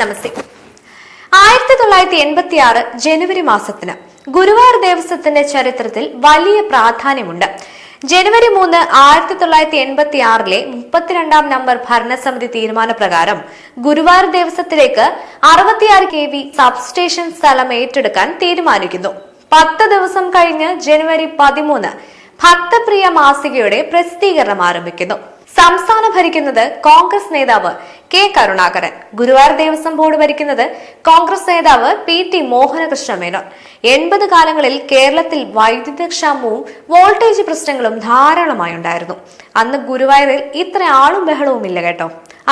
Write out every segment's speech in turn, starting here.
നമസ്തേ. 1986 ജനുവരി മാസത്തിന് ഗുരുവായൂർ ദേവസ്വത്തിന്റെ ചരിത്രത്തിൽ വലിയ പ്രാധാന്യമുണ്ട്. ജനുവരി 3, 1986 32 നമ്പർ ഭരണസമിതി തീരുമാനപ്രകാരം ഗുരുവായൂർ ദേവസ്വത്തിലേക്ക് 66 kV സബ്സ്റ്റേഷൻ സ്ഥലം ഏറ്റെടുക്കാൻ തീരുമാനിക്കുന്നു. 10 ദിവസം കഴിഞ്ഞ് ജനുവരി 13 ഭക്തപ്രിയ മാസികയുടെ പ്രസിദ്ധീകരണം ആരംഭിക്കുന്നു. സംസ്ഥാനം ഭരിക്കുന്നത് കോൺഗ്രസ് നേതാവ് കെ കരുണാകരൻ. ഗുരുവായൂർ ദേവസ്വം ബോർഡ് ഭരിക്കുന്നത് കോൺഗ്രസ് നേതാവ് PT മോഹനകൃഷ്ണ മേനോൻ. 80 കാലങ്ങളിൽ കേരളത്തിൽ വൈദ്യുത ക്ഷാമവും വോൾട്ടേജ് പ്രശ്നങ്ങളും ധാരാളമായി ഉണ്ടായിരുന്നു. അന്ന് ഗുരുവായൂരിൽ ഇത്ര ആളും ബഹളവും ഇല്ല കേട്ടോ.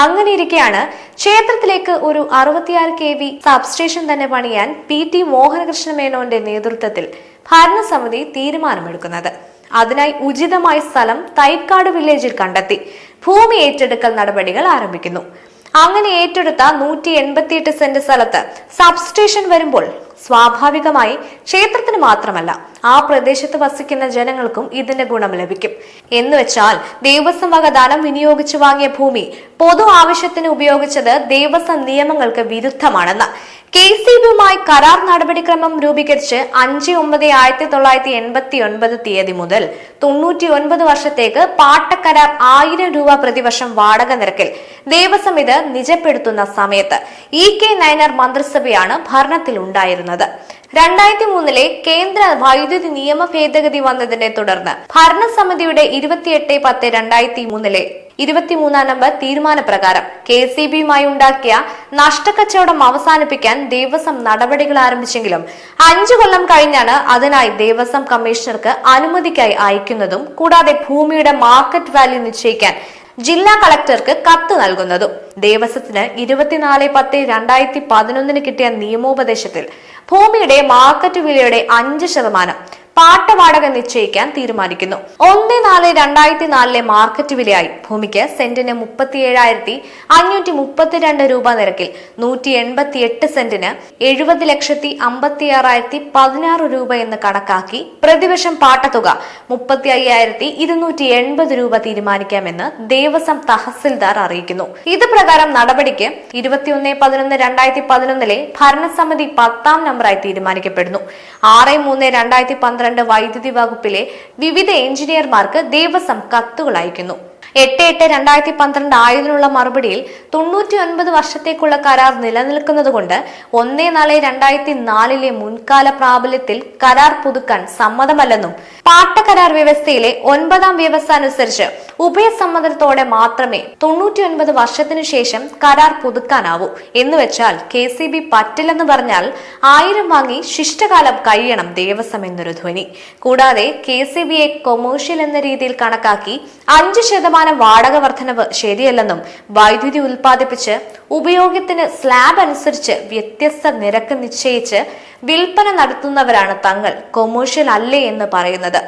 അങ്ങനെ ഇരിക്കെയാണ് ക്ഷേത്രത്തിലേക്ക് ഒരു 66 kV സബ്സ്റ്റേഷൻ തന്നെ പണിയാൻ PT മോഹനകൃഷ്ണ മേനോന്റെ നേതൃത്വത്തിൽ ഭരണസമിതി തീരുമാനമെടുക്കുന്നത്. അതിനായി ഉചിതമായ സ്ഥലം തൈക്കാട് വില്ലേജിൽ കണ്ടെത്തി ഭൂമി ഏറ്റെടുക്കൽ നടപടികൾ ആരംഭിക്കുന്നു. അങ്ങനെ ഏറ്റെടുത്ത 188 സെന്റ് സ്ഥലത്ത് സബ്സ്റ്റേഷൻ വരുമ്പോൾ സ്വാഭാവികമായി ക്ഷേത്രത്തിന് മാത്രമല്ല ആ പ്രദേശത്ത് വസിക്കുന്ന ജനങ്ങൾക്കും ഇതിന്റെ ഗുണം ലഭിക്കും. എന്നുവെച്ചാൽ ദേവസ്വം വക ധനം വിനിയോഗിച്ചു വാങ്ങിയ ഭൂമി പൊതു ആവശ്യത്തിന് ഉപയോഗിച്ചത് ദേവസ്വം നിയമങ്ങൾക്ക് വിരുദ്ധമാണെന്ന് KCB-യുമായി കരാർ നടപടിക്രമം രൂപീകരിച്ച് 5/9/1989 തീയതി മുതൽ 99 വർഷത്തേക്ക് പാട്ടക്കരാർ 1000 രൂപ പ്രതിവർഷം വാടക നിരക്കിൽ ദേവസ്വം ഇത് നിജപ്പെടുത്തുന്ന സമയത്ത് EK നയനാർ മന്ത്രിസഭയാണ് ഭരണത്തിൽ ഉണ്ടായിരുന്നത്. 2003 കേന്ദ്ര വൈദ്യുതി നിയമ ഭേദഗതി വന്നതിനെ തുടർന്ന് ഭരണസമിതിയുടെ 28/10/2003 23 നമ്പർ തീരുമാനപ്രകാരം KCB-യുമായി ഉണ്ടാക്കിയ നഷ്ടക്കച്ചവടം അവസാനിപ്പിക്കാൻ ദേവസ്വം നടപടികൾ ആരംഭിച്ചെങ്കിലും 5 കൊല്ലം കഴിഞ്ഞാണ് അതിനായി ദേവസ്വം കമ്മീഷണർക്ക് അനുമതിക്കായി അയക്കുന്നതും കൂടാതെ ഭൂമിയുടെ മാർക്കറ്റ് വാല്യൂ നിശ്ചയിക്കാൻ ജില്ലാ കളക്ടർക്ക് കത്ത് നൽകുന്നതും. ദേവസ്വത്തിന് 24/10/2011 കിട്ടിയ നിയമോപദേശത്തിൽ ഭൂമിയുടെ മാർക്കറ്റ് വിലയുടെ 5% പാട്ടവാടക നിശ്ചയിക്കാൻ തീരുമാനിക്കുന്നു. 1/4/2004 മാർക്കറ്റ് വിലയായി ഭൂമിക്ക് സെന്റിന് 37,532 രൂപ നിരക്കിൽ 188 സെന്റിന് 70,56,016 രൂപ എന്ന് കണക്കാക്കി പ്രതിവർഷം പാട്ടത്തുക 35,280 രൂപ തീരുമാനിക്കാമെന്ന് ദേവസ്വം തഹസിൽദാർ അറിയിക്കുന്നു. ഇത് പ്രകാരം നടപടിക്ക് 21/11/2011 ഭരണസമിതി 10ാം നമ്പറായി തീരുമാനിക്കപ്പെടുന്നു. 6/3/2012 വൈദ്യുതി വകുപ്പിലെ വിവിധ എഞ്ചിനീയർമാർക്ക് ദേവസ്വം കത്തുകൾ അയക്കുന്നു. 8/8/2012 ആയതിനുള്ള മറുപടിയിൽ 99 വർഷത്തേക്കുള്ള കരാർ നിലനിൽക്കുന്നതുകൊണ്ട് 1/4/2004 മുൻകാല പ്രാബല്യത്തിൽ കരാർ പുതുക്കാൻ സമ്മതമല്ലെന്നും പാട്ടക്കരാർ വ്യവസ്ഥയിലെ 9ാം വ്യവസ്ഥ അനുസരിച്ച് ഉഭയസമ്മതത്തോടെ മാത്രമേ 99 വർഷത്തിനു ശേഷം കരാർ പുതുക്കാനാവൂ. എന്നുവെച്ചാൽ KCB പറ്റില്ലെന്ന് പറഞ്ഞാൽ 1000 വാങ്ങി ശിഷ്ടകാലം കഴിയണം ദേവസ്വം എന്നൊരു ധ്വനി. കൂടാതെ KCB-യെ കൊമേഴ്ഷ്യൽ എന്ന രീതിയിൽ കണക്കാക്കി 5% വാടക വർധനവ് ശരിയല്ലെന്നും വൈദ്യുതി ഉൽപ്പാദിപ്പിച്ച് ഉപയോഗത്തിന് സ്ലാബ് അനുസരിച്ച് വ്യത്യസ്ത നിരക്ക് നിശ്ചയിച്ച് വിൽപ്പന നടത്തുന്നവരാണ് തങ്ങൾ കൊമേഴ്ഷ്യൽ അല്ലേ എന്ന് പറയുന്നത്.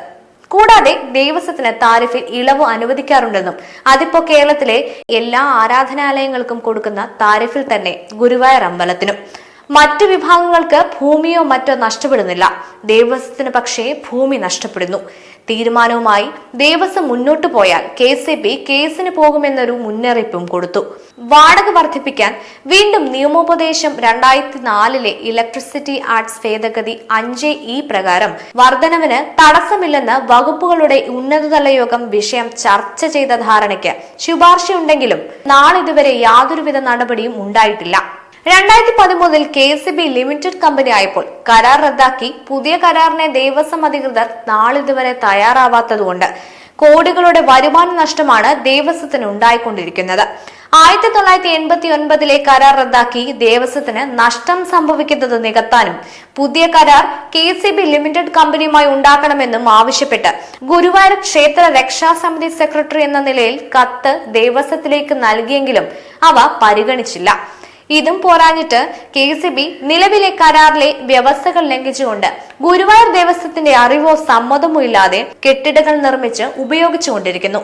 കൂടാതെ ദേവസ്വത്തിന് താരിഫിൽ ഇളവ് അനുവദിക്കാറുണ്ടെന്നും അതിപ്പോ കേരളത്തിലെ എല്ലാ ആരാധനാലയങ്ങൾക്കും കൊടുക്കുന്ന താരിഫിൽ തന്നെ ഗുരുവായൂർ അമ്പലത്തിനും. മറ്റു വിഭാഗങ്ങൾക്ക് ഭൂമിയോ മറ്റോ നഷ്ടപ്പെടുന്നില്ല. ദേവസ്വത്തിന് പക്ഷേ ഭൂമി നഷ്ടപ്പെടുന്നു. തീരുമാനവുമായി ദേവസ്വം മുന്നോട്ടു പോയാൽ KCB കേസിന് പോകുമെന്നൊരു മുന്നറിയിപ്പും കൊടുത്തു. വാടക വർദ്ധിപ്പിക്കാൻ വീണ്ടും നിയമോപദേശം 2004 ഇലക്ട്രിസിറ്റി ആക്ട്സ് ഭേദഗതി 5E പ്രകാരം വർധനവിന് തടസ്സമില്ലെന്ന് വകുപ്പുകളുടെ ഉന്നതതല യോഗം വിഷയം ചർച്ച ചെയ്ത ധാരണയ്ക്ക് ശുപാർശയുണ്ടെങ്കിലും നാളിതുവരെ യാതൊരുവിധ നടപടിയും ഉണ്ടായിട്ടില്ല. 2013 KCB ലിമിറ്റഡ് കമ്പനി ആയപ്പോൾ കരാർ റദ്ദാക്കി പുതിയ കരാറിനെ ദേവസ്വം അധികൃതർ നാളിതുവരെ തയ്യാറാവാത്തതുകൊണ്ട് കോടികളുടെ വരുമാന നഷ്ടമാണ് ദേവസ്വത്തിന് ഉണ്ടായിക്കൊണ്ടിരിക്കുന്നത്. 1989 കരാർ റദ്ദാക്കി ദേവസ്വത്തിന് നഷ്ടം സംഭവിക്കുന്നത് നികത്താനും പുതിയ കരാർ KCB ലിമിറ്റഡ് കമ്പനിയുമായി ഉണ്ടാക്കണമെന്നും ആവശ്യപ്പെട്ട് ഗുരുവായൂർ ക്ഷേത്ര രക്ഷാസമിതി സെക്രട്ടറി എന്ന നിലയിൽ കത്ത് ദേവസ്വത്തിലേക്ക് നൽകിയെങ്കിലും അവ പരിഗണിച്ചില്ല. ഇതും പോരാഞ്ഞിട്ട് KCB നിലവിലെ കരാറിലെ വ്യവസ്ഥകൾ ലംഘിച്ചുകൊണ്ട് ഗുരുവായൂർ ദേവസ്വത്തിന്റെ അറിവോ സമ്മതമോ ഇല്ലാതെ കെട്ടിടങ്ങൾ നിർമ്മിച്ച് ഉപയോഗിച്ചുകൊണ്ടിരിക്കുന്നു.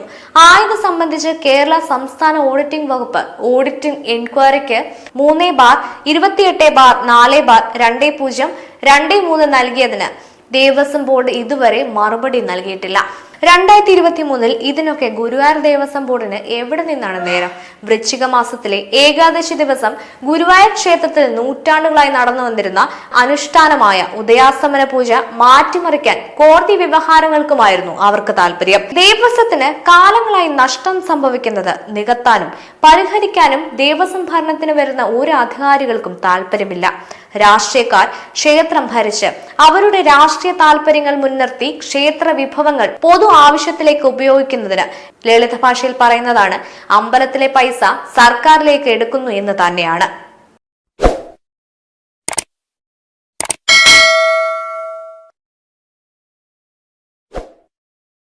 ആയത് സംബന്ധിച്ച് കേരള സംസ്ഥാന ഓഡിറ്റിംഗ് വകുപ്പ് ഓഡിറ്റിംഗ് എൻക്വയറിക്ക് 3/28/4/2023 നൽകിയതിന് ദേവസ്വം ബോർഡ് ഇതുവരെ മറുപടി നൽകിയിട്ടില്ല. 2023 ഇതിനൊക്കെ ഗുരുവായൂർ ദേവസ്വം ബോർഡിന് എവിടെ നിന്നാണ് നേരം? വൃശ്ചിക മാസത്തിലെ ഏകാദശി ദിവസം ഗുരുവായൂർ ക്ഷേത്രത്തിൽ നൂറ്റാണ്ടുകളായി നടന്നു വന്നിരുന്ന അനുഷ്ഠാനമായ ഉദയാസ്തമന പൂജ മാറ്റിമറിക്കാൻ കോടതി വ്യവഹാരങ്ങൾക്കുമായിരുന്നു അവർക്ക് താല്പര്യം. ദേവസ്വത്തിന് കാലങ്ങളായി നഷ്ടം സംഭവിക്കുന്നത് നികത്താനും പരിഹരിക്കാനും ദേവസ്വം ഭരണത്തിന് വരുന്ന ഒരു അധികാരികൾക്കും താല്പര്യമില്ല. രാഷ്ട്രീയക്കാർ ക്ഷേത്രം ഭരിച്ച് അവരുടെ രാഷ്ട്രീയ താല്പര്യങ്ങൾ മുൻനിർത്തി ക്ഷേത്ര വിഭവങ്ങൾ പൊതു ആവശ്യത്തിലേക്ക് ഉപയോഗിക്കുന്നതിന് ലളിത ഭാഷയിൽ പറയുന്നതാണ് അമ്പലത്തിലെ പൈസ സർക്കാരിലേക്ക് എടുക്കുന്നു എന്ന് തന്നെയാണ്.